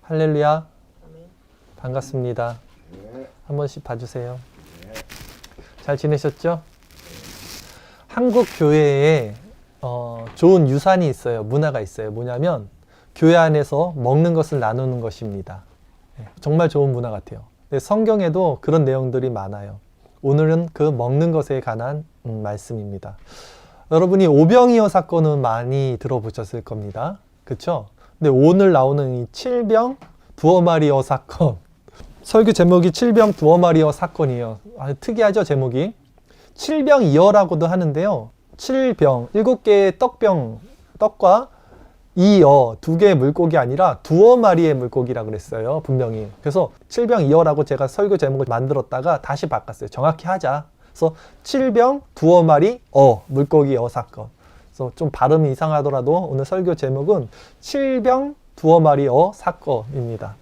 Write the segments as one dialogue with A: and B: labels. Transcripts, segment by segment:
A: 할렐루야. 반갑습니다. 한 번씩 봐주세요. 잘 지내셨죠? 한국 교회에 좋은 유산이 있어요. 문화가 있어요. 뭐냐면 교회 안에서 먹는 것을 나누는 것입니다. 정말 좋은 문화 같아요. 성경에도 그런 내용들이 많아요. 오늘은 그 먹는 것에 관한 말씀입니다. 여러분이 오병이어 사건은 많이 들어보셨을 겁니다. 그쵸? 근데 오늘 나오는 이 칠병 두어 마리어 사건, 설교 제목이 칠병 두어 마리어 사건이에요. 아주 특이하죠, 제목이. 칠병이어라고도 하는데요. 칠병, 7개의 떡과 이어, 2개의 물고기 아니라 두어 마리의 물고기라 그랬어요, 분명히. 그래서 칠병이어라고 제가 설교 제목을 만들었다가 다시 바꿨어요. 정확히 하자. 그래서 칠병 두어 마리 물고기 사건. 그래서 좀 발음이 이상하더라도 오늘 설교 제목은 칠병 두어 마리 사건입니다.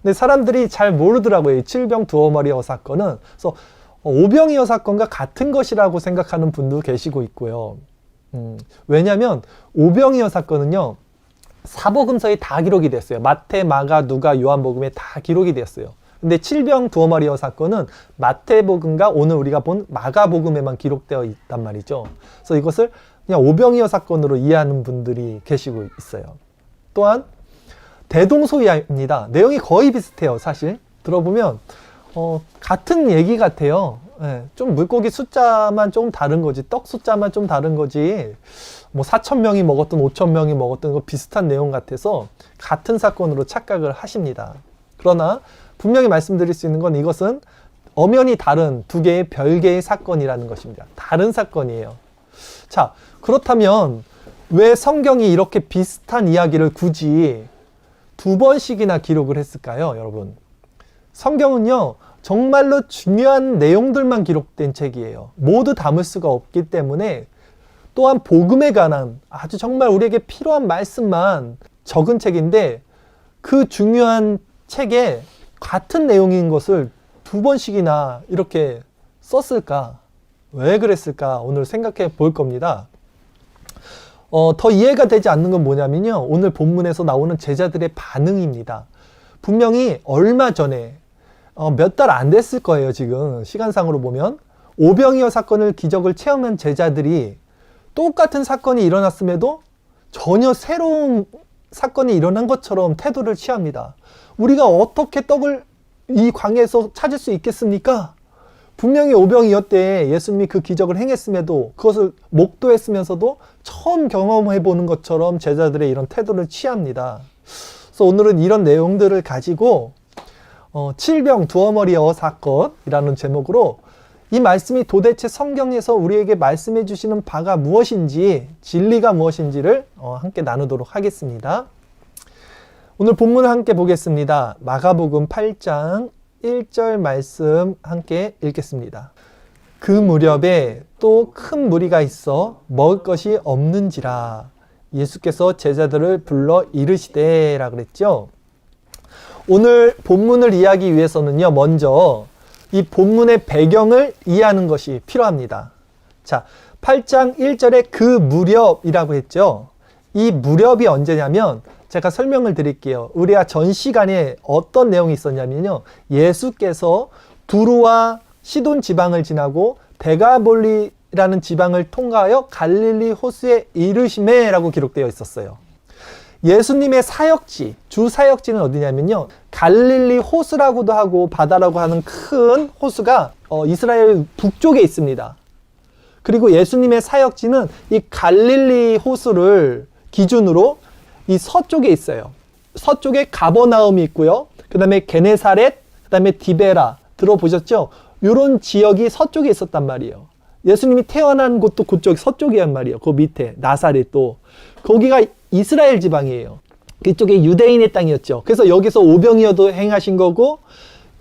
A: 근데 사람들이 잘 모르더라고요, 이 칠병 두어 마리 사건은. 그래서 오병이어 사건과 같은 것이라고 생각하는 분도 계시고 있고요. 왜냐하면 오병이어 사건은요, 사복음서에 다 기록이 됐어요. 마태, 마가, 누가, 요한복음에 다 기록이 됐어요. 근데 칠병 두어 마리어 사건은 마태복음과 오늘 우리가 본 마가복음에만 기록되어 있단 말이죠. 그래서 이것을 그냥 오병이어 사건으로 이해하는 분들이 계시고 있어요. 또한 대동소이합니다. 내용이 거의 비슷해요. 사실 들어보면 같은 얘기 같아요. 좀 물고기 숫자만 좀 다른 거지, 떡 숫자만 좀 다른 거지, 뭐 4,000명이 먹었던 5,000명이 먹었던 거 비슷한 내용 같아서 같은 사건으로 착각을 하십니다. 그러나 분명히 말씀드릴 수 있는 건 이것은 엄연히 다른 2개의 별개의 사건이라는 것입니다. 다른 사건이에요. 자, 그렇다면 왜 성경이 이렇게 비슷한 이야기를 굳이 2번씩이나 기록을 했을까요, 여러분? 성경은요, 정말로 중요한 내용들만 기록된 책이에요. 모두 담을 수가 없기 때문에, 또한 복음에 관한 아주 정말 우리에게 필요한 말씀만 적은 책인데, 그 중요한 책에 같은 내용인 것을 2번씩이나 이렇게 썼을까? 왜 그랬을까? 오늘 생각해 볼 겁니다. 더 이해가 되지 않는 건 뭐냐면요, 오늘 본문에서 나오는 제자들의 반응입니다. 분명히 얼마 전에 몇 달 안 됐을 거예요. 지금 시간상으로 보면 오병이어 사건을 기적을 체험한 제자들이 똑같은 사건이 일어났음에도 전혀 새로운 사건이 일어난 것처럼 태도를 취합니다. 우리가 어떻게 떡을 이 광야에서 찾을 수 있겠습니까? 분명히 오병이어 때 예수님이 그 기적을 행했음에도 그것을 목도했으면서도 처음 경험해 보는 것처럼 제자들의 이런 태도를 취합니다. 그래서 오늘은 이런 내용들을 가지고 칠병 두어 마리어 사건이라는 제목으로 이 말씀이 도대체 성경에서 우리에게 말씀해 주시는 바가 무엇인지, 진리가 무엇인지를 함께 나누도록 하겠습니다. 오늘 본문을 함께 보겠습니다. 마가복음 8장 1절 말씀 함께 읽겠습니다. 그 무렵에 또 큰 무리가 있어 먹을 것이 없는지라 예수께서 제자들을 불러 이르시되 라 그랬죠. 오늘 본문을 이해하기 위해서는요, 먼저 이 본문의 배경을 이해하는 것이 필요합니다. 자, 8장 1절에 그 무렵이라고 했죠. 이 무렵이 언제냐면 제가 설명을 드릴게요. 우리가 전 시간에 어떤 내용이 있었냐면요, 예수께서 두루와 시돈 지방을 지나고 데가볼리라는 지방을 통과하여 갈릴리 호수에 이르시매라고 기록되어 있었어요. 예수님의 사역지, 주 사역지는 어디냐면요, 갈릴리 호수라고도 하고 바다라고 하는 큰 호수가 이스라엘 북쪽에 있습니다. 그리고 예수님의 사역지는 이 갈릴리 호수를 기준으로 이 서쪽에 있어요. 서쪽에 가버나움이 있고요. 그 다음에 게네사렛, 그 다음에 디베라 들어보셨죠? 이런 지역이 서쪽에 있었단 말이에요. 예수님이 태어난 곳도 그쪽 서쪽이란 말이에요. 그 밑에 나사렛도. 거기가 이스라엘 지방이에요. 그쪽에 유대인의 땅이었죠. 그래서 여기서 오병이어도 행하신 거고,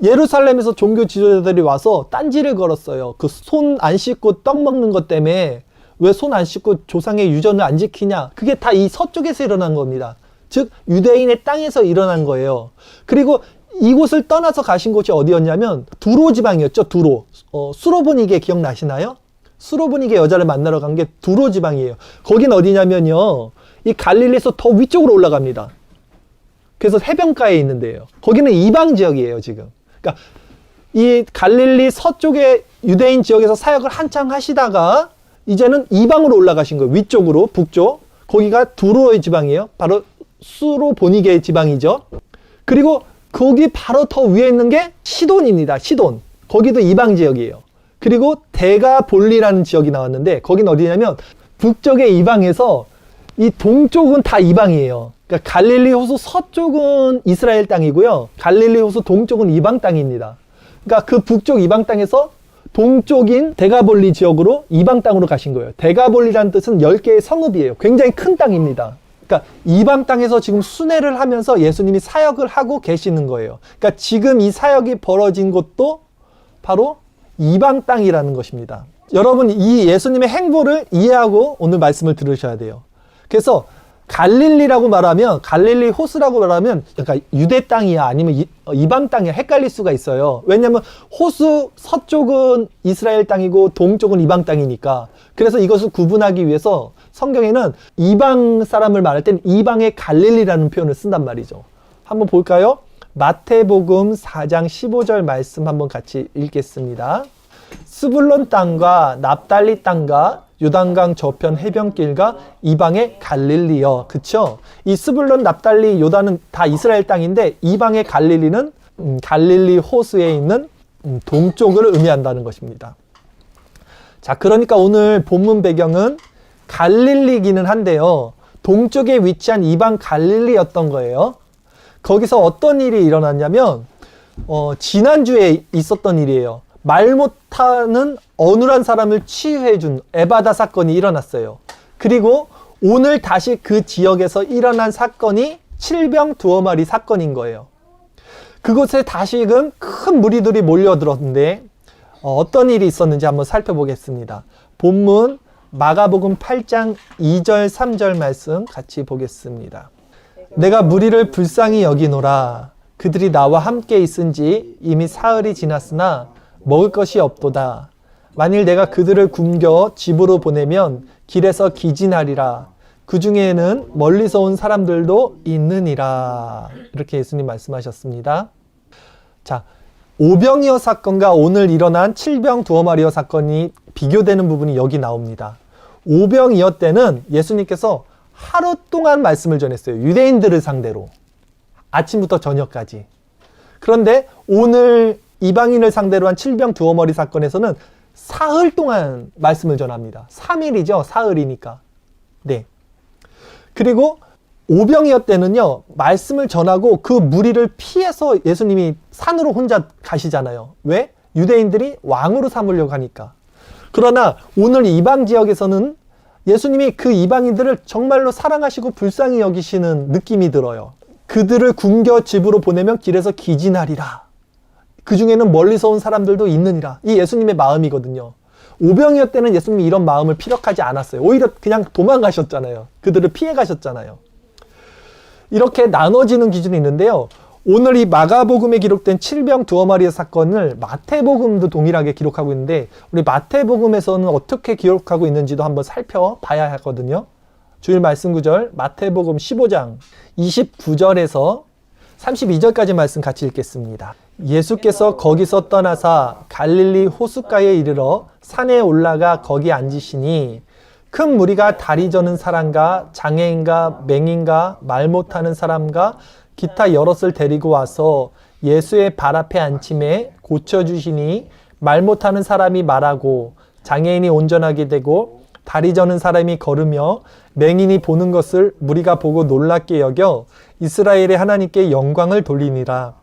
A: 예루살렘에서 종교 지도자들이 와서 딴지를 걸었어요. 그 손 안 씻고 떡 먹는 것 때문에 왜 손 안 씻고 조상의 유전을 안 지키냐. 그게 다 이 서쪽에서 일어난 겁니다. 즉 유대인의 땅에서 일어난 거예요. 그리고 이곳을 떠나서 가신 곳이 어디였냐면 두로 지방이었죠. 두로. 수로보니게 기억나시나요? 수로보니게 여자를 만나러 간 게 두로 지방이에요. 거긴 어디냐면요, 이 갈릴리에서 더 위쪽으로 올라갑니다. 그래서 해변가에 있는 데예요. 거기는 이방 지역이에요, 지금. 그러니까 이 갈릴리 서쪽의 유대인 지역에서 사역을 한창 하시다가 이제는 이방으로 올라가신 거예요. 위쪽으로, 북쪽. 거기가 두로의 지방이에요. 바로 수로보니게 지방이죠. 그리고 거기 바로 더 위에 있는 게 시돈입니다. 시돈. 거기도 이방 지역이에요. 그리고 데가볼리라는 지역이 나왔는데 거긴 어디냐면 북쪽의 이방에서 이 동쪽은 다 이방이에요. 그러니까 갈릴리 호수 서쪽은 이스라엘 땅이고요. 갈릴리 호수 동쪽은 이방 땅입니다. 그러니까 그 북쪽 이방 땅에서 동쪽인 데가볼리 지역으로 이방 땅으로 가신 거예요. 데가볼리라는 뜻은 10개의 성읍이에요. 굉장히 큰 땅입니다. 그러니까 이방 땅에서 지금 순회를 하면서 예수님이 사역을 하고 계시는 거예요. 그러니까 지금 이 사역이 벌어진 곳도 바로 이방 땅이라는 것입니다. 여러분, 이 예수님의 행보를 이해하고 오늘 말씀을 들으셔야 돼요. 그래서 갈릴리라고 말하면, 갈릴리 호수라고 말하면 그러니까 유대 땅이야 아니면 이방 땅이야 헷갈릴 수가 있어요. 왜냐하면 호수 서쪽은 이스라엘 땅이고 동쪽은 이방 땅이니까. 그래서 이것을 구분하기 위해서 성경에는 이방 사람을 말할 땐 이방의 갈릴리라는 표현을 쓴단 말이죠. 한번 볼까요? 마태복음 4장 15절 말씀 한번 같이 읽겠습니다. 스불론 땅과 납달리 땅과 요단강 저편 해변길과 이방의 갈릴리여. 그쵸? 이 스불론, 납달리, 요단은 다 이스라엘 땅인데 이방의 갈릴리는 갈릴리 호수에 있는 동쪽을 의미한다는 것입니다. 자, 그러니까 오늘 본문 배경은 갈릴리기는 한데요. 동쪽에 위치한 이방 갈릴리였던 거예요. 거기서 어떤 일이 일어났냐면 지난주에 있었던 일이에요. 말 못하는 어눌한 사람을 치유해준 에바다 사건이 일어났어요. 그리고 오늘 다시 그 지역에서 일어난 사건이 칠병 두어 마리 사건인 거예요. 그곳에 다시금 큰 무리들이 몰려들었는데 어떤 일이 있었는지 한번 살펴보겠습니다. 본문 마가복음 8장 2절 3절 말씀 같이 보겠습니다. 내가 무리를 불쌍히 여기노라. 그들이 나와 함께 있은지 이미 사흘이 지났으나 먹을 것이 없도다. 만일 내가 그들을 굶겨 집으로 보내면 길에서 기진하리라. 그 중에는 멀리서 온 사람들도 있느니라. 이렇게 예수님 말씀하셨습니다. 자, 오병이어 사건과 오늘 일어난 칠병 두어 마리어 사건이 비교되는 부분이 여기 나옵니다. 오병이어 때는 예수님께서 하루 동안 말씀을 전했어요. 유대인들을 상대로. 아침부터 저녁까지. 그런데 오늘 이방인을 상대로 한 칠병 두어 머리 사건에서는 사흘 동안 말씀을 전합니다. 3일이죠. 사흘이니까. 네. 그리고 오병이어 때는요, 말씀을 전하고 그 무리를 피해서 예수님이 산으로 혼자 가시잖아요. 왜? 유대인들이 왕으로 삼으려고 하니까. 그러나 오늘 이방 지역에서는 예수님이 그 이방인들을 정말로 사랑하시고 불쌍히 여기시는 느낌이 들어요. 그들을 굶겨 집으로 보내면 길에서 기진하리라. 그 중에는 멀리서 온 사람들도 있느니라. 이 예수님의 마음이거든요. 오병이어 때는 예수님이 이런 마음을 피력하지 않았어요. 오히려 그냥 도망가셨잖아요. 그들을 피해 가셨잖아요. 이렇게 나눠지는 기준이 있는데요. 오늘 이 마가복음에 기록된 칠병 두어 마리의 사건을 마태복음도 동일하게 기록하고 있는데 우리 마태복음에서는 어떻게 기록하고 있는지도 한번 살펴봐야 하거든요. 주일 말씀 구절 마태복음 15장 29절에서 32절까지 말씀 같이 읽겠습니다. 예수께서 거기서 떠나사 갈릴리 호숫가에 이르러 산에 올라가 거기 앉으시니 큰 무리가 다리 저는 사람과 장애인과 맹인과 말 못하는 사람과 기타 여럿을 데리고 와서 예수의 발 앞에 앉힘에 고쳐주시니 말 못하는 사람이 말하고 장애인이 온전하게 되고 다리 저는 사람이 걸으며 맹인이 보는 것을 무리가 보고 놀랍게 여겨 이스라엘의 하나님께 영광을 돌리니라.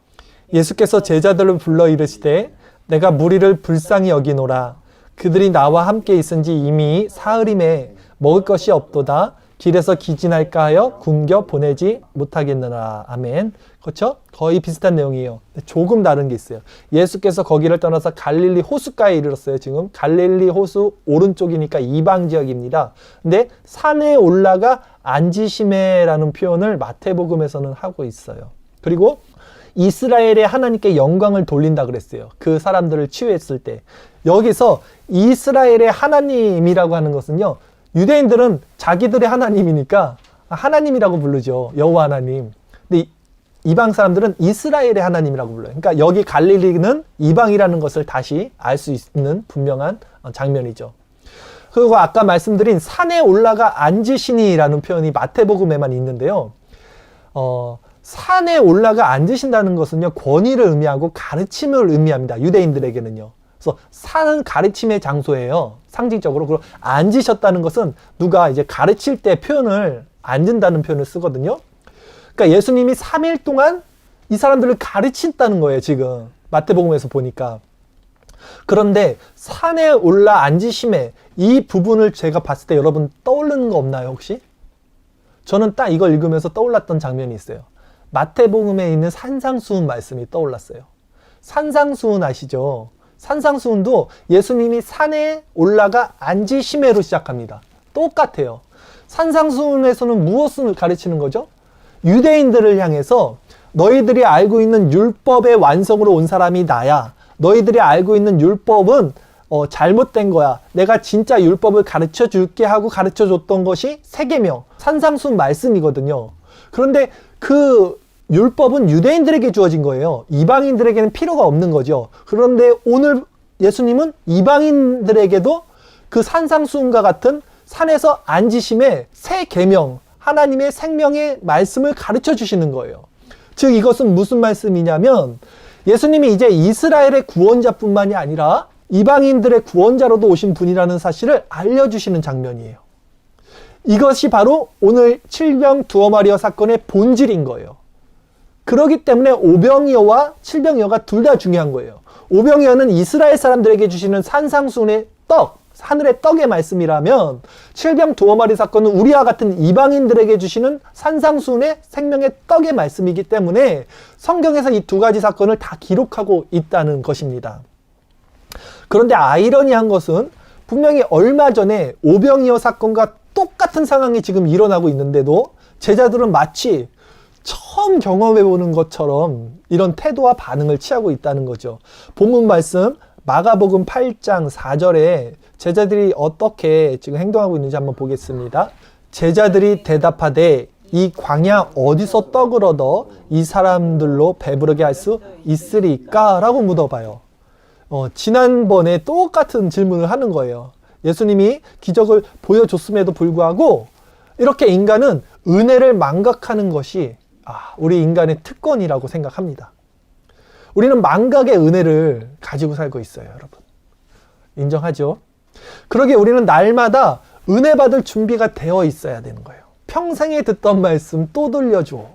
A: 예수께서 제자들을 불러 이르시되 내가 무리를 불쌍히 여기노라. 그들이 나와 함께 있은지 이미 사흘임에 먹을 것이 없도다. 길에서 기진할까 하여 굶겨 보내지 못하겠느라. 아멘. 그렇죠? 거의 비슷한 내용이에요. 조금 다른 게 있어요. 예수께서 거기를 떠나서 갈릴리 호숫가에 이르렀어요. 지금 갈릴리 호수 오른쪽이니까 이방 지역입니다. 근데 산에 올라가 앉으심에라는 표현을 마태복음에서는 하고 있어요. 그리고 이스라엘의 하나님께 영광을 돌린다 그랬어요. 그 사람들을 치유했을 때. 여기서 이스라엘의 하나님이라고 하는 것은요. 유대인들은 자기들의 하나님이니까 하나님이라고 부르죠. 여호와 하나님. 근데 이방 사람들은 이스라엘의 하나님이라고 불러요. 그러니까 여기 갈릴리는 이방이라는 것을 다시 알 수 있는 분명한 장면이죠. 그리고 아까 말씀드린 산에 올라가 앉으시니라는 표현이 마태복음에만 있는데요. 산에 올라가 앉으신다는 것은요, 권위를 의미하고 가르침을 의미합니다. 유대인들에게는요. 그래서 산은 가르침의 장소예요. 상징적으로. 그리고 앉으셨다는 것은 누가 이제 가르칠 때 표현을 앉는다는 표현을 쓰거든요. 그러니까 예수님이 3일 동안 이 사람들을 가르친다는 거예요, 지금. 마태복음에서 보니까. 그런데 산에 올라 앉으심에 이 부분을 제가 봤을 때 여러분 떠오르는 거 없나요, 혹시? 저는 딱 이걸 읽으면서 떠올랐던 장면이 있어요. 마태복음에 있는 산상수훈 말씀이 떠올랐어요. 산상수훈 아시죠? 산상수훈도 예수님이 산에 올라가 앉으심에로 시작합니다. 똑같아요. 산상수훈에서는 무엇을 가르치는 거죠? 유대인들을 향해서 너희들이 알고 있는 율법의 완성으로 온 사람이 나야. 너희들이 알고 있는 율법은 잘못된 거야. 내가 진짜 율법을 가르쳐 줄게 하고 가르쳐 줬던 것이 세계명, 산상수훈 말씀이거든요. 그런데 그 율법은 유대인들에게 주어진 거예요. 이방인들에게는 필요가 없는 거죠. 그런데 오늘 예수님은 이방인들에게도 그 산상수훈과 같은 산에서 앉으심의 새 계명, 하나님의 생명의 말씀을 가르쳐 주시는 거예요. 즉 이것은 무슨 말씀이냐면 예수님이 이제 이스라엘의 구원자뿐만이 아니라 이방인들의 구원자로도 오신 분이라는 사실을 알려주시는 장면이에요. 이것이 바로 오늘 칠병 두어마리어 사건의 본질인 거예요. 그렇기 때문에 오병이어와 칠병이어가 둘 다 중요한 거예요. 오병이어는 이스라엘 사람들에게 주시는 산상수훈의 떡, 하늘의 떡의 말씀이라면 칠병 두어마리 사건은 우리와 같은 이방인들에게 주시는 산상수훈의 생명의 떡의 말씀이기 때문에 성경에서 이 두 가지 사건을 다 기록하고 있다는 것입니다. 그런데 아이러니한 것은 분명히 얼마 전에 오병이어 사건과 똑같은 상황이 지금 일어나고 있는데도 제자들은 마치 처음 경험해보는 것처럼 이런 태도와 반응을 취하고 있다는 거죠. 본문 말씀 마가복음 8장 4절에 제자들이 어떻게 지금 행동하고 있는지 한번 보겠습니다. 제자들이 대답하되 이 광야 어디서 떡을 얻어 이 사람들로 배부르게 할 수 있으리까? 라고 묻어봐요. 지난번에 똑같은 질문을 하는 거예요. 예수님이 기적을 보여줬음에도 불구하고 이렇게 인간은 은혜를 망각하는 것이 우리 인간의 특권이라고 생각합니다. 우리는 망각의 은혜를 가지고 살고 있어요, 여러분. 인정하죠? 그러기에 우리는 날마다 은혜 받을 준비가 되어 있어야 되는 거예요. 평생에 듣던 말씀 또 들려줘.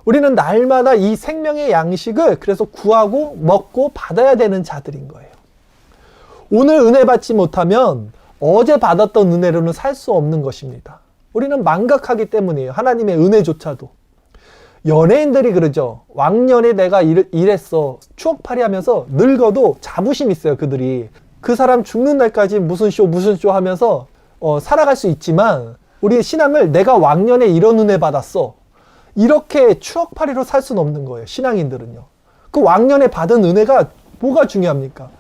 A: 우리는 날마다 이 생명의 양식을 그래서 구하고 먹고 받아야 되는 자들인 거예요. 오늘 은혜 받지 못하면 어제 받았던 은혜로는 살 수 없는 것입니다. 우리는 망각하기 때문이에요. 하나님의 은혜조차도. 연예인들이 그러죠. 왕년에 내가 이랬어. 추억팔이 하면서 늙어도 자부심 있어요, 그들이. 그 사람 죽는 날까지 무슨 쇼 하면서 살아갈 수 있지만 우리 신앙을 내가 왕년에 이런 은혜 받았어. 이렇게 추억팔이로 살 수는 없는 거예요, 신앙인들은요. 그 왕년에 받은 은혜가 뭐가 중요합니까?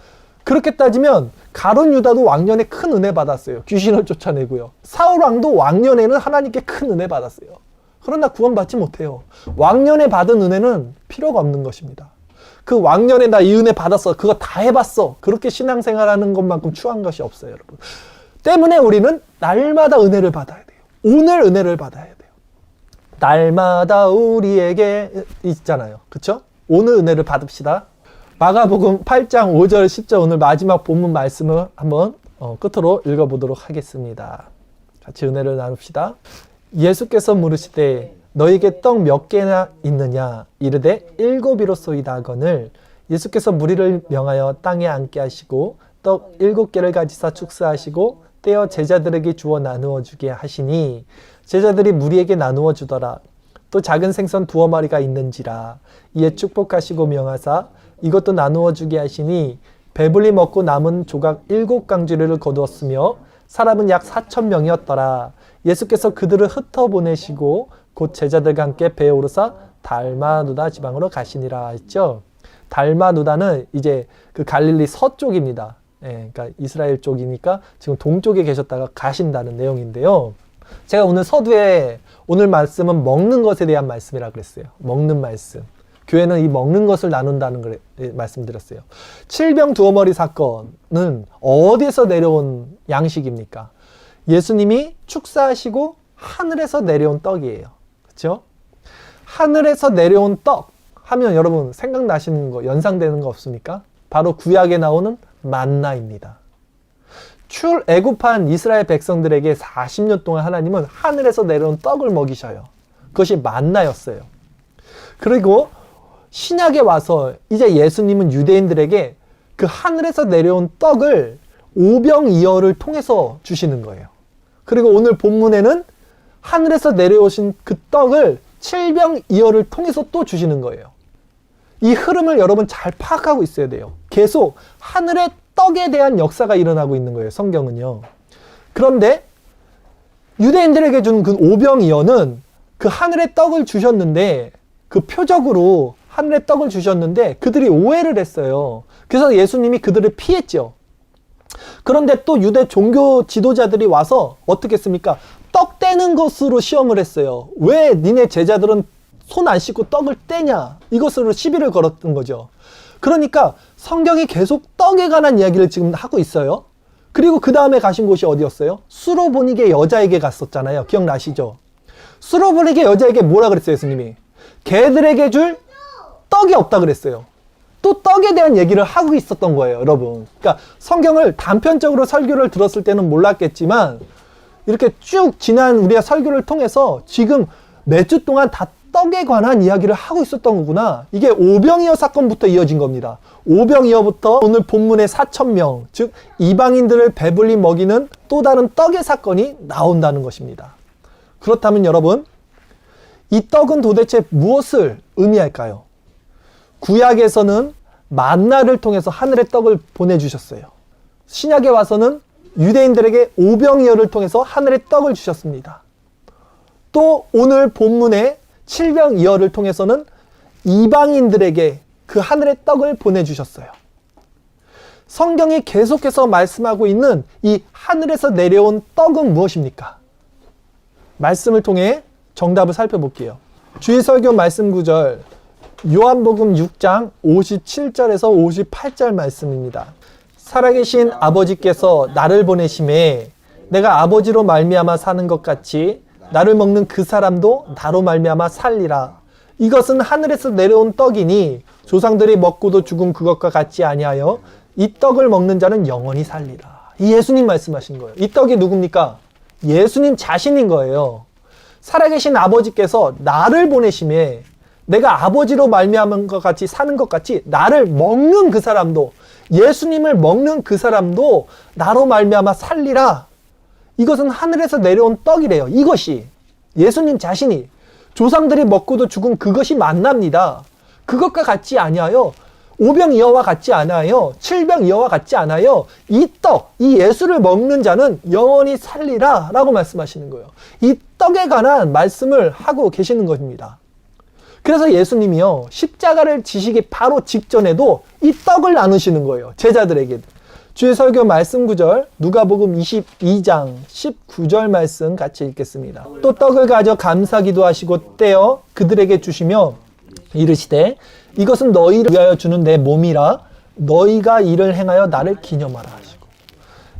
A: 그렇게 따지면 가룟 유다도 왕년에 큰 은혜 받았어요. 귀신을 쫓아내고요. 사울 왕도 왕년에는 하나님께 큰 은혜 받았어요. 그러나 구원받지 못해요. 왕년에 받은 은혜는 필요가 없는 것입니다. 그 왕년에 나 이 은혜 받았어. 그거 다 해봤어. 그렇게 신앙생활하는 것만큼 추한 것이 없어요, 여러분. 때문에 우리는 날마다 은혜를 받아야 돼요. 오늘 은혜를 받아야 돼요. 날마다 우리에게 있잖아요. 그쵸? 오늘 은혜를 받읍시다. 마가복음 8장 5절 10절 오늘 마지막 본문 말씀을 한번 끝으로 읽어보도록 하겠습니다. 같이 은혜를 나눕시다. 예수께서 물으시되 너에게 떡 몇 개나 있느냐? 이르되 7이로소이다 하거늘 예수께서 무리를 명하여 땅에 앉게 하시고 떡 7개를 가지사 축사하시고 떼어 제자들에게 주어 나누어 주게 하시니 제자들이 무리에게 나누어 주더라. 또 작은 생선 2마리가 있는지라. 이에 축복하시고 명하사 이것도 나누어 주게 하시니 배불리 먹고 남은 조각 7강주리를 거두었으며 사람은 약 4,000명이었더라. 예수께서 그들을 흩어보내시고 곧 제자들과 함께 배에 오르사 달마누다 지방으로 가시니라 했죠. 달마누다는 이제 그 갈릴리 서쪽입니다. 그러니까 이스라엘 쪽이니까 지금 동쪽에 계셨다가 가신다는 내용인데요. 제가 오늘 서두에 오늘 말씀은 먹는 것에 대한 말씀이라 그랬어요. 먹는 말씀. 교회는 이 먹는 것을 나눈다는 걸 말씀드렸어요. 칠병 두어머리 사건은 어디에서 내려온 양식입니까? 예수님이 축사하시고 하늘에서 내려온 떡이에요. 그렇죠? 하늘에서 내려온 떡 하면 여러분 생각나시는 거, 연상되는 거 없습니까? 바로 구약에 나오는 만나입니다. 출애굽한 이스라엘 백성들에게 40년 동안 하나님은 하늘에서 내려온 떡을 먹이셔요. 그것이 만나였어요. 그리고 신약에 와서 이제 예수님은 유대인들에게 그 하늘에서 내려온 떡을 오병이어를 통해서 주시는 거예요. 그리고 오늘 본문에는 하늘에서 내려오신 그 떡을 칠병이어를 통해서 또 주시는 거예요. 이 흐름을 여러분 잘 파악하고 있어야 돼요. 계속 하늘의 떡에 대한 역사가 일어나고 있는 거예요. 성경은요. 그런데 유대인들에게 준 그 오병이어는 그 하늘의 떡을 주셨는데 그 표적으로 하늘의 떡을 주셨는데 그들이 오해를 했어요. 그래서 예수님이 그들을 피했죠. 그런데 또 유대 종교 지도자들이 와서 어떻게 했습니까? 떡 떼는 것으로 시험을 했어요. 왜 니네 제자들은 손 안 씻고 떡을 떼냐? 이것으로 시비를 걸었던 거죠. 그러니까 성경이 계속 떡에 관한 이야기를 지금 하고 있어요. 그리고 그 다음에 가신 곳이 어디였어요? 수로보니게 여자에게 갔었잖아요. 기억나시죠? 수로보니게 여자에게 뭐라 그랬어요, 예수님이? 걔들에게 줄 떡이 없다 그랬어요. 또 떡에 대한 얘기를 하고 있었던 거예요, 여러분. 그러니까 성경을 단편적으로 설교를 들었을 때는 몰랐겠지만 이렇게 쭉 지난 우리가 설교를 통해서 지금 몇 주 동안 다 떡에 관한 이야기를 하고 있었던 거구나. 이게 오병이어 사건부터 이어진 겁니다. 오병이어부터 오늘 본문의 4,000명, 즉 이방인들을 배불리 먹이는 또 다른 떡의 사건이 나온다는 것입니다. 그렇다면 여러분, 이 떡은 도대체 무엇을 의미할까요? 구약에서는 만나를 통해서 하늘의 떡을 보내주셨어요. 신약에 와서는 유대인들에게 오병이어를 통해서 하늘의 떡을 주셨습니다. 또 오늘 본문의 칠병이어를 통해서는 이방인들에게 그 하늘의 떡을 보내주셨어요. 성경이 계속해서 말씀하고 있는 이 하늘에서 내려온 떡은 무엇입니까? 말씀을 통해 정답을 살펴볼게요. 주일 설교 말씀 구절 요한복음 6장 57절에서 58절 말씀입니다. 살아계신 아버지께서 나를 보내심에 내가 아버지로 말미암아 사는 것 같이 나를 먹는 그 사람도 나로 말미암아 살리라. 이것은 하늘에서 내려온 떡이니 조상들이 먹고도 죽은 그것과 같지 아니하여 이 떡을 먹는 자는 영원히 살리라. 이 예수님 말씀하신 거예요. 이 떡이 누굽니까? 예수님 자신인 거예요. 살아계신 아버지께서 나를 보내심에 내가 아버지로 말미암은 것 같이 사는 것 같이 나를 먹는 그 사람도, 예수님을 먹는 그 사람도 나로 말미암아 살리라. 이것은 하늘에서 내려온 떡이래요. 이것이 예수님 자신이 조상들이 먹고도 죽은 그것이 만납니다. 그것과 같지 아니하여 오병이어와 같지 않아요. 칠병이어와 같지 않아요. 이 떡, 이 예수를 먹는 자는 영원히 살리라 라고 말씀하시는 거예요. 이 떡에 관한 말씀을 하고 계시는 것입니다. 그래서 예수님이요, 십자가를 지시기 바로 직전에도 이 떡을 나누시는 거예요. 제자들에게. 주의 설교 말씀 구절 누가복음 22장 19절 말씀 같이 읽겠습니다. 또 떡을 가져 감사기도 하시고 떼어 그들에게 주시며 이르시되 이것은 너희를 위하여 주는 내 몸이라 너희가 이를 행하여 나를 기념하라 하시고,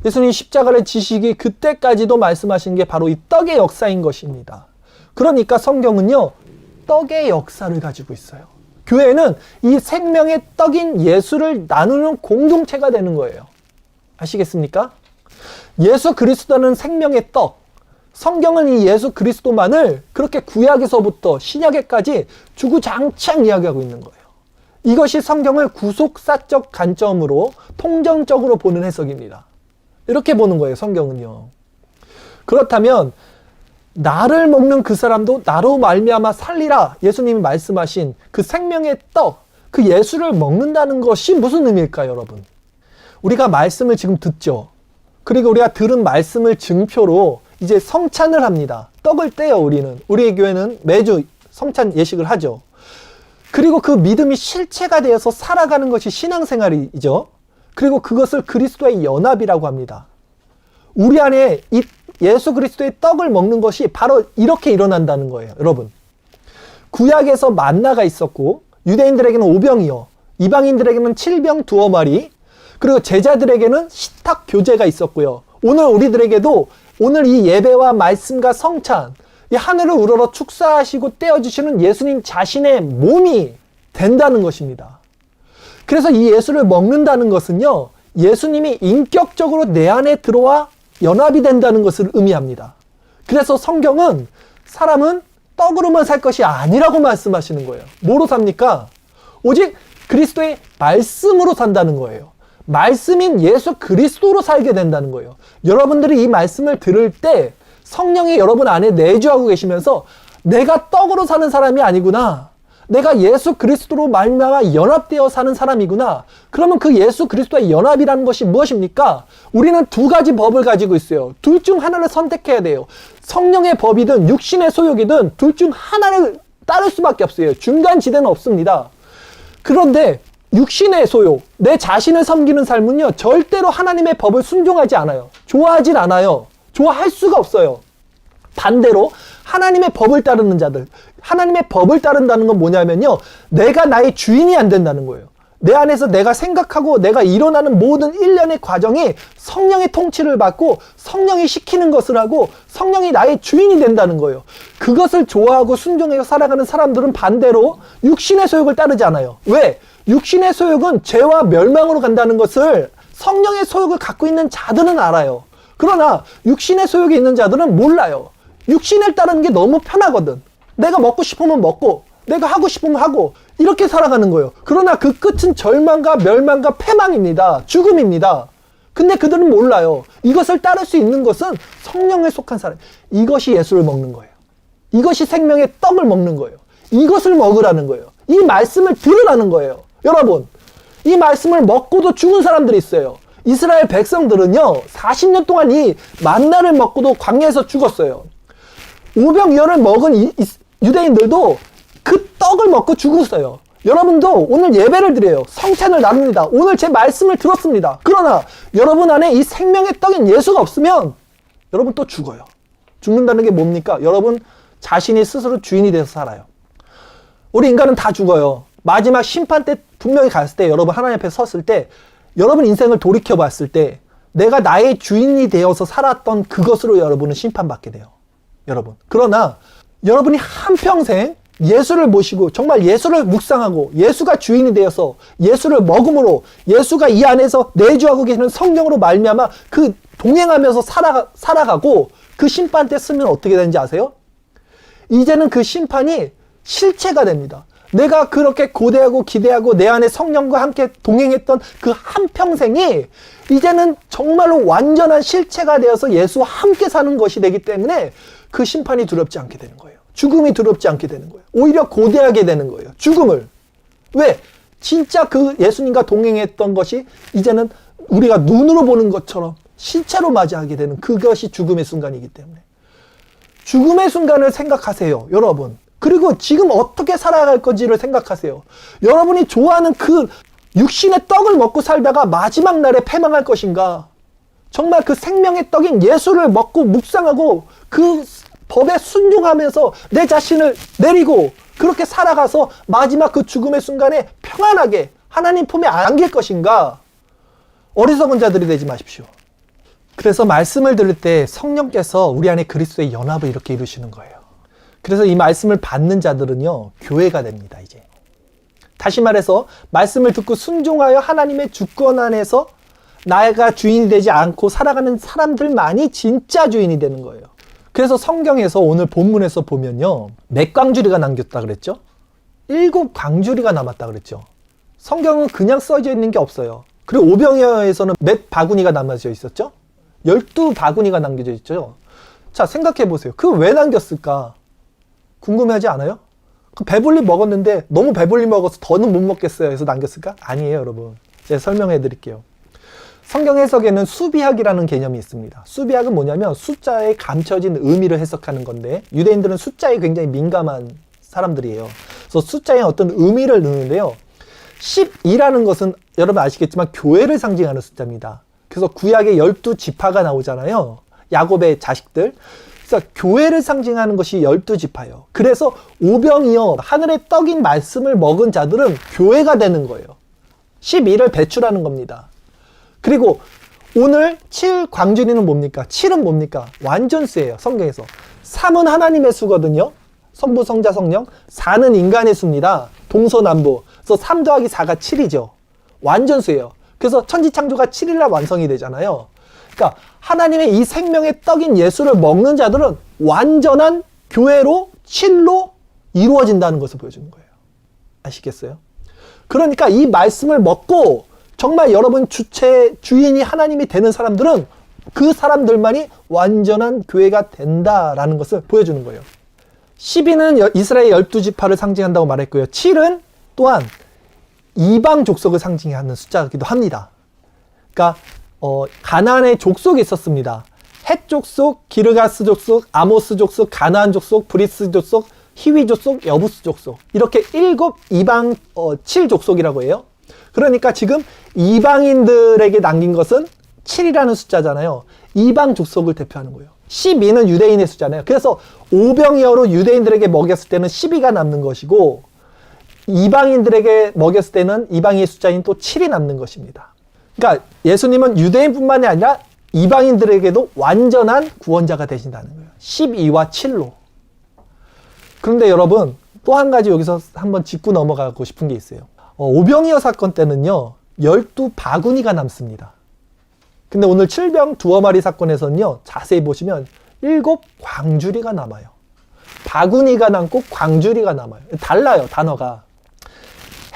A: 예수님 십자가를 지시기 그때까지도 말씀하신 게 바로 이 떡의 역사인 것입니다. 그러니까 성경은요, 떡의 역사를 가지고 있어요. 교회는 이 생명의 떡인 예수를 나누는 공동체가 되는 거예요. 아시겠습니까? 예수 그리스도는 생명의 떡. 성경은 이 예수 그리스도만을 그렇게 구약에서부터 신약에까지 주구장창 이야기하고 있는 거예요. 이것이 성경을 구속사적 관점으로 통정적으로 보는 해석입니다. 이렇게 보는 거예요, 성경은요. 그렇다면 나를 먹는 그 사람도 나로 말미암아 살리라. 예수님이 말씀하신 그 생명의 떡, 그 예수를 먹는다는 것이 무슨 의미일까요, 여러분? 우리가 말씀을 지금 듣죠. 그리고 우리가 들은 말씀을 증표로 이제 성찬을 합니다. 떡을 떼요, 우리는. 우리의 교회는 매주 성찬 예식을 하죠. 그리고 그 믿음이 실체가 되어서 살아가는 것이 신앙생활이죠. 그리고 그것을 그리스도의 연합이라고 합니다. 우리 안에 이 예수 그리스도의 떡을 먹는 것이 바로 이렇게 일어난다는 거예요. 여러분, 구약에서 만나가 있었고 유대인들에게는 오병이어, 이방인들에게는 7병 두어 마리, 그리고 제자들에게는 식탁 교제가 있었고요. 오늘 우리들에게도 오늘 이 예배와 말씀과 성찬, 이 하늘을 우러러 축사하시고 떼어주시는 예수님 자신의 몸이 된다는 것입니다. 그래서 이 예수를 먹는다는 것은요, 예수님이 인격적으로 내 안에 들어와 연합이 된다는 것을 의미합니다. 그래서 성경은 사람은 떡으로만 살 것이 아니라고 말씀하시는 거예요. 뭐로 삽니까? 오직 그리스도의 말씀으로 산다는 거예요. 말씀인 예수 그리스도로 살게 된다는 거예요. 여러분들이 이 말씀을 들을 때 성령이 여러분 안에 내주하고 계시면서 내가 떡으로 사는 사람이 아니구나, 내가 예수 그리스도로 말미암아 연합되어 사는 사람이구나. 그러면 그 예수 그리스도의 연합이라는 것이 무엇입니까? 우리는 두 가지 법을 가지고 있어요. 둘 중 하나를 선택해야 돼요. 성령의 법이든 육신의 소욕이든 둘 중 하나를 따를 수밖에 없어요. 중간지대는 없습니다. 그런데 육신의 소욕, 내 자신을 섬기는 삶은요, 절대로 하나님의 법을 순종하지 않아요. 좋아하진 않아요. 좋아할 수가 없어요. 반대로 하나님의 법을 따르는 자들, 하나님의 법을 따른다는 건 뭐냐면요, 내가 나의 주인이 안 된다는 거예요. 내 안에서 내가 생각하고 내가 일어나는 모든 일련의 과정이 성령의 통치를 받고 성령이 시키는 것을 하고 성령이 나의 주인이 된다는 거예요. 그것을 좋아하고 순종해서 살아가는 사람들은 반대로 육신의 소욕을 따르지 않아요. 왜? 육신의 소욕은 죄와 멸망으로 간다는 것을 성령의 소욕을 갖고 있는 자들은 알아요. 그러나 육신의 소욕이 있는 자들은 몰라요. 육신을 따르는 게 너무 편하거든. 내가 먹고 싶으면 먹고 내가 하고 싶으면 하고 이렇게 살아가는 거예요. 그러나 그 끝은 절망과 멸망과 패망입니다. 죽음입니다. 근데 그들은 몰라요. 이것을 따를 수 있는 것은 성령에 속한 사람. 이것이 예수를 먹는 거예요. 이것이 생명의 떡을 먹는 거예요. 이것을 먹으라는 거예요. 이 말씀을 들으라는 거예요. 여러분, 이 말씀을 먹고도 죽은 사람들이 있어요. 이스라엘 백성들은요, 40년 동안 이 만나를 먹고도 광야에서 죽었어요. 오병이어를 먹은 유대인들도 그 떡을 먹고 죽었어요. 여러분도 오늘 예배를 드려요. 성찬을 나눕니다. 오늘 제 말씀을 들었습니다. 그러나 여러분 안에 이 생명의 떡인 예수가 없으면 여러분 또 죽어요. 죽는다는 게 뭡니까? 여러분 자신이 스스로 주인이 돼서 살아요. 우리 인간은 다 죽어요. 마지막 심판 때 분명히 갔을 때, 여러분 하나님 앞에 섰을 때, 여러분 인생을 돌이켜 봤을 때 내가 나의 주인이 되어서 살았던 그것으로 여러분은 심판받게 돼요. 여러분. 그러나 여러분이 한평생 예수를 모시고 정말 예수를 묵상하고 예수가 주인이 되어서 예수를 먹음으로 예수가 이 안에서 내주하고 계시는 성령으로 말미암아 그 동행하면서 살아가고 그 심판 때 쓰면 어떻게 되는지 아세요? 이제는 그 심판이 실체가 됩니다. 내가 그렇게 고대하고 기대하고 내 안에 성령과 함께 동행했던 그 한평생이 이제는 정말로 완전한 실체가 되어서 예수와 함께 사는 것이 되기 때문에 그 심판이 두렵지 않게 되는 거예요. 죽음이 두렵지 않게 되는 거예요. 오히려 고대하게 되는 거예요. 죽음을. 왜? 진짜 그 예수님과 동행했던 것이 이제는 우리가 눈으로 보는 것처럼 실체로 맞이하게 되는 그것이 죽음의 순간이기 때문에. 죽음의 순간을 생각하세요, 여러분. 그리고 지금 어떻게 살아갈 건지를 생각하세요. 여러분이 좋아하는 그 육신의 떡을 먹고 살다가 마지막 날에 패망할 것인가? 정말 그 생명의 떡인 예수를 먹고 묵상하고 그 법에 순종하면서 내 자신을 내리고 그렇게 살아가서 마지막 그 죽음의 순간에 평안하게 하나님 품에 안길 것인가? 어리석은 자들이 되지 마십시오. 그래서 말씀을 들을 때 성령께서 우리 안에 그리스도의 연합을 이렇게 이루시는 거예요. 그래서 이 말씀을 받는 자들은요, 교회가 됩니다, 이제. 다시 말해서 말씀을 듣고 순종하여 하나님의 주권 안에서 나가 주인이 되지 않고 살아가는 사람들만이 진짜 주인이 되는 거예요. 그래서 성경에서 오늘 본문에서 보면요, 몇 광주리가 남겼다 그랬죠? 7광주리가 남았다 그랬죠? 성경은 그냥 써져 있는 게 없어요. 그리고 오병이어에서는 몇 바구니가 남아져 있었죠? 12바구니가 남겨져 있죠? 자, 생각해 보세요. 그 왜 남겼을까? 궁금해하지 않아요? 그 배불리 먹었는데 너무 배불리 먹어서 더는 못 먹겠어요 해서 남겼을까? 아니에요, 여러분. 제가 설명해 드릴게요. 성경 해석에는 수비학이라는 개념이 있습니다. 수비학은 뭐냐면 숫자에 감춰진 의미를 해석하는 건데, 유대인들은 숫자에 굉장히 민감한 사람들이에요. 그래서 숫자에 어떤 의미를 넣는데요. 12라는 것은 여러분 아시겠지만 교회를 상징하는 숫자입니다. 그래서 구약에 12지파가 나오잖아요. 야곱의 자식들. 그래서 교회를 상징하는 것이 12지파예요. 그래서 오병이어 하늘의 떡인 말씀을 먹은 자들은 교회가 되는 거예요. 12를 배출하는 겁니다. 그리고 오늘 7 광주리는 뭡니까? 7은 뭡니까? 완전수예요. 성경에서. 3은 하나님의 수거든요. 성부, 성자, 성령. 4는 인간의 수입니다. 동서남부. 그래서 3 더하기 4가 7이죠. 완전수예요. 그래서 천지창조가 7일날 완성이 되잖아요. 그러니까 하나님의 이 생명의 떡인 예수를 먹는 자들은 완전한 교회로 7로 이루어진다는 것을 보여주는 거예요. 아시겠어요? 그러니까 이 말씀을 먹고 정말 여러분 주인이 하나님이 되는 사람들은 그 사람들만이 완전한 교회가 된다라는 것을 보여주는 거예요. 12는 이스라엘 12지파를 상징한다고 말했고요. 7은 또한 이방 족속을 상징하는 숫자이기도 합니다. 그러니까 가나안의 족속이 있었습니다. 헷 족속, 기르가스 족속, 아모스 족속, 가나안 족속, 브리스 족속, 히위 족속, 여부스 족속. 이렇게 7 이방 7 족속이라고 해요. 그러니까 지금 이방인들에게 남긴 것은 7이라는 숫자잖아요. 이방 족속을 대표하는 거예요. 12는 유대인의 숫자잖아요. 그래서 오병이어로 유대인들에게 먹였을 때는 12가 남는 것이고 이방인들에게 먹였을 때는 이방인의 숫자인 또 7이 남는 것입니다. 그러니까 예수님은 유대인뿐만이 아니라 이방인들에게도 완전한 구원자가 되신다는 거예요. 12와 7로. 그런데 여러분 또 한 가지 여기서 한번 짚고 넘어가고 싶은 게 있어요. 오병이어 사건 때는요 12바구니가 남습니다. 근데 오늘 칠병 두어 마리 사건에서는요 자세히 보시면 7 광주리가 남아요. 바구니가 남고 광주리가 남아요. 달라요 단어가.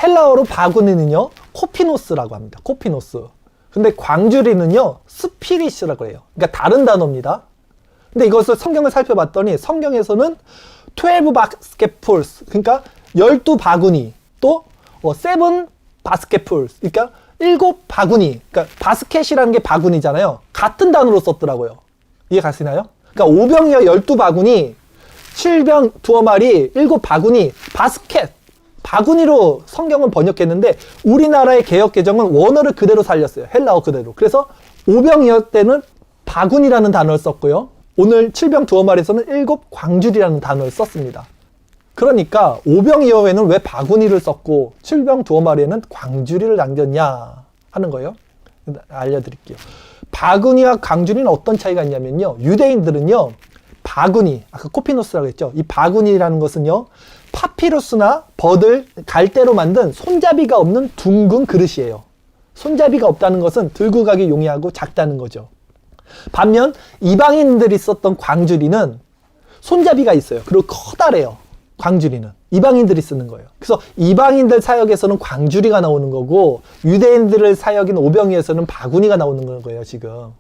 A: 헬라어로 바구니는요 코피노스라고 합니다. 코피노스. 근데 광주리는요 스피릿이라고 해요. 그러니까 다른 단어입니다. 근데 이것을 성경을 살펴봤더니 성경에서는 12 basketfuls, 그러니까 12바구니, 또 7 basketfuls, 그러니까 7 바구니, 그러니까 바스켓이라는 게 바구니잖아요. 같은 단어로 썼더라고요. 이해 가시나요? 그러니까 오병이어 12바구니, 7병 두어 마리, 7바구니, 바스켓, 바구니로 성경은 번역했는데 우리나라의 개역개정은 원어를 그대로 살렸어요. 헬라어 그대로. 그래서 오병이어 때는 바구니라는 단어를 썼고요. 오늘 7병 두어 마리에서는 7 광주리라는 단어를 썼습니다. 그러니까 오병이어에는 왜 바구니를 썼고 7병 두어 마리에는 광주리를 남겼냐 하는 거예요. 알려드릴게요. 바구니와 광주리는 어떤 차이가 있냐면요. 유대인들은요. 바구니, 아까 코피노스라고 했죠. 이 바구니라는 것은요. 파피루스나 버들, 갈대로 만든 손잡이가 없는 둥근 그릇이에요. 손잡이가 없다는 것은 들고 가기 용이하고 작다는 거죠. 반면 이방인들이 썼던 광주리는 손잡이가 있어요. 그리고 커다래요. 광주리는 이방인들이 쓰는 거예요. 그래서 이방인들 사역에서는 광주리가 나오는 거고 유대인들을 사역인 오병이에서는 바구니가 나오는 거예요 지금.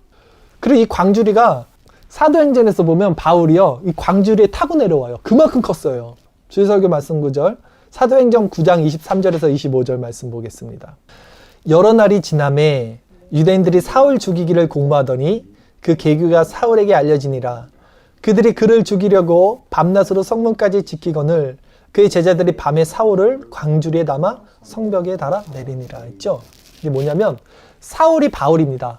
A: 그리고 이 광주리가 사도행전에서 보면 바울이요 이 광주리에 타고 내려와요. 그만큼 컸어요. 주일설교 말씀 구절 사도행전 9장 23절에서 25절 말씀 보겠습니다. 여러 날이 지남에 유대인들이 사울 죽이기를 공모하더니 그 계교가 사울에게 알려지니라. 그들이 그를 죽이려고 밤낮으로 성문까지 지키거늘 그의 제자들이 밤에 사울을 광주리에 담아 성벽에 달아 내리니라 했죠. 이게 뭐냐면 사울이 바울입니다.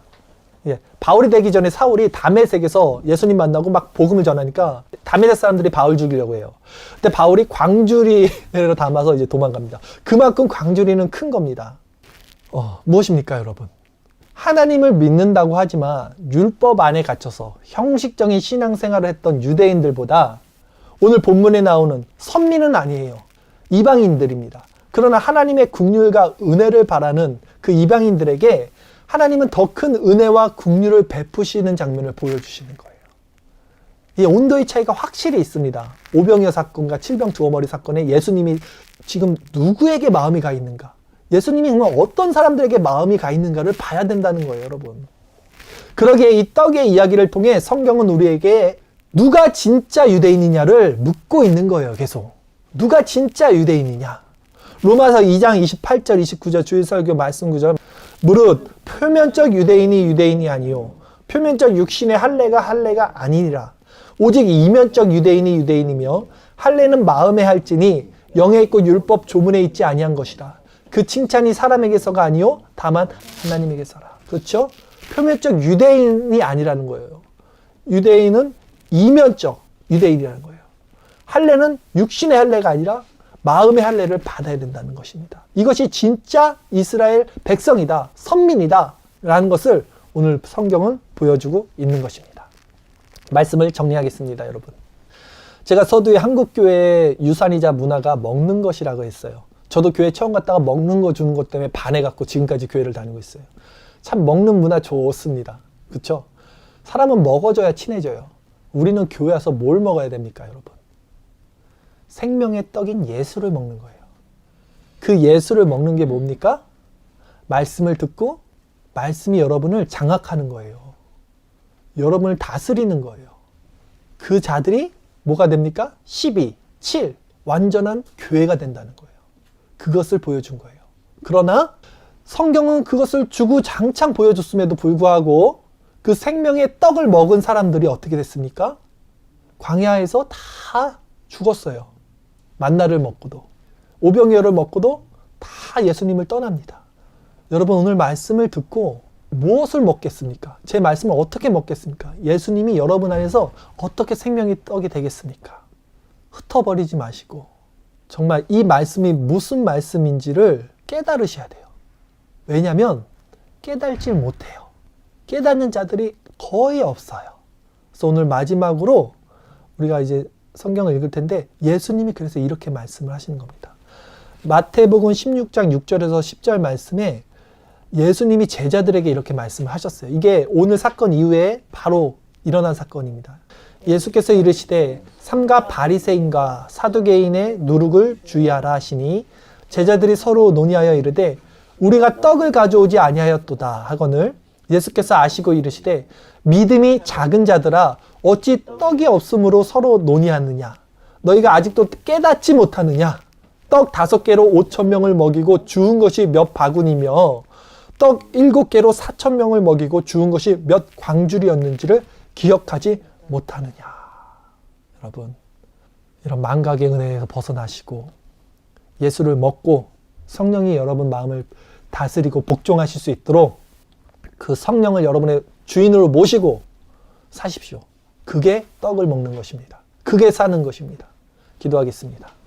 A: 예, 바울이 되기 전에 사울이 다메섹에서 예수님 만나고 막 복음을 전하니까 다메섹 사람들이 바울 죽이려고 해요. 근데 바울이 광주리로 담아서 이제 도망갑니다. 그만큼 광주리는 큰 겁니다. 무엇입니까 여러분? 하나님을 믿는다고 하지만 율법 안에 갇혀서 형식적인 신앙생활을 했던 유대인들보다 오늘 본문에 나오는 선민은 아니에요. 이방인들입니다. 그러나 하나님의 긍휼과 은혜를 바라는 그 이방인들에게 하나님은 더 큰 은혜와 긍휼을 베푸시는 장면을 보여주시는 거예요. 이 온도의 차이가 확실히 있습니다. 오병이어 사건과 7병 두어 머리 사건에 예수님이 지금 누구에게 마음이 가 있는가? 예수님이 정말 어떤 사람들에게 마음이 가 있는가를 봐야 된다는 거예요, 여러분. 그러기에 이 떡의 이야기를 통해 성경은 우리에게 누가 진짜 유대인이냐를 묻고 있는 거예요, 계속. 누가 진짜 유대인이냐? 로마서 2장 28절, 29절 주일설교 말씀 구절. 무릇 표면적 유대인이 아니요 표면적 육신의 할례가 아니니라. 오직 이면적 유대인이며 할례는 마음에 할지니 영에 있고 율법 조문에 있지 아니한 것이라. 그 칭찬이 사람에게서가 아니요 다만 하나님에게서라. 그렇죠? 표면적 유대인이 아니라는 거예요. 유대인은 이면적 유대인이라는 거예요. 할례는 육신의 할례가 아니라 마음의 할례를 받아야 된다는 것입니다. 이것이 진짜 이스라엘 백성이다, 선민이다 라는 것을 오늘 성경은 보여주고 있는 것입니다. 말씀을 정리하겠습니다, 여러분. 제가 서두에 한국교회의 유산이자 문화가 먹는 것이라고 했어요. 저도 교회 처음 갔다가 먹는 거 주는 것 때문에 반해갖고 지금까지 교회를 다니고 있어요. 참 먹는 문화 좋습니다. 그렇죠? 사람은 먹어줘야 친해져요. 우리는 교회 와서 뭘 먹어야 됩니까, 여러분? 생명의 떡인 예수를 먹는 거예요. 그 예수를 먹는 게 뭡니까? 말씀을 듣고 말씀이 여러분을 장악하는 거예요. 여러분을 다스리는 거예요. 그 자들이 뭐가 됩니까? 12, 7, 완전한 교회가 된다는 거예요. 그것을 보여준 거예요. 그러나 성경은 그것을 주구장창 보여줬음에도 불구하고 그 생명의 떡을 먹은 사람들이 어떻게 됐습니까? 광야에서 다 죽었어요. 만나를 먹고도, 오병이어를 먹고도 다 예수님을 떠납니다. 여러분, 오늘 말씀을 듣고 무엇을 먹겠습니까? 제 말씀을 어떻게 먹겠습니까? 예수님이 여러분 안에서 어떻게 생명의 떡이 되겠습니까? 흩어버리지 마시고 정말 이 말씀이 무슨 말씀인지를 깨달으셔야 돼요. 왜냐하면 깨달지 못해요. 깨닫는 자들이 거의 없어요. 그래서 오늘 마지막으로 우리가 이제 성경을 읽을 텐데 예수님이 그래서 이렇게 말씀을 하시는 겁니다. 마태복음 16장 6절에서 10절 말씀에 예수님이 제자들에게 이렇게 말씀을 하셨어요. 이게 오늘 사건 이후에 바로 일어난 사건입니다. 예수께서 이르시되 삼가 바리새인과 사두개인의 누룩을 주의하라 하시니 제자들이 서로 논의하여 이르되 우리가 떡을 가져오지 아니하였도다 하거늘 예수께서 아시고 이르시되 믿음이 작은 자들아 어찌 떡이 없으므로 서로 논의하느냐 너희가 아직도 깨닫지 못하느냐 떡 5개로 5,000명을 먹이고 주운 것이 몇 바구니며 떡 7개로 4,000명을 먹이고 주운 것이 몇 광줄이었는지를 기억하지 못하느냐. 여러분, 이런 망각의 은혜에서 벗어나시고 예수를 먹고 성령이 여러분 마음을 다스리고 복종하실 수 있도록 그 성령을 여러분의 주인으로 모시고 사십시오. 그게 떡을 먹는 것입니다. 그게 사는 것입니다. 기도하겠습니다.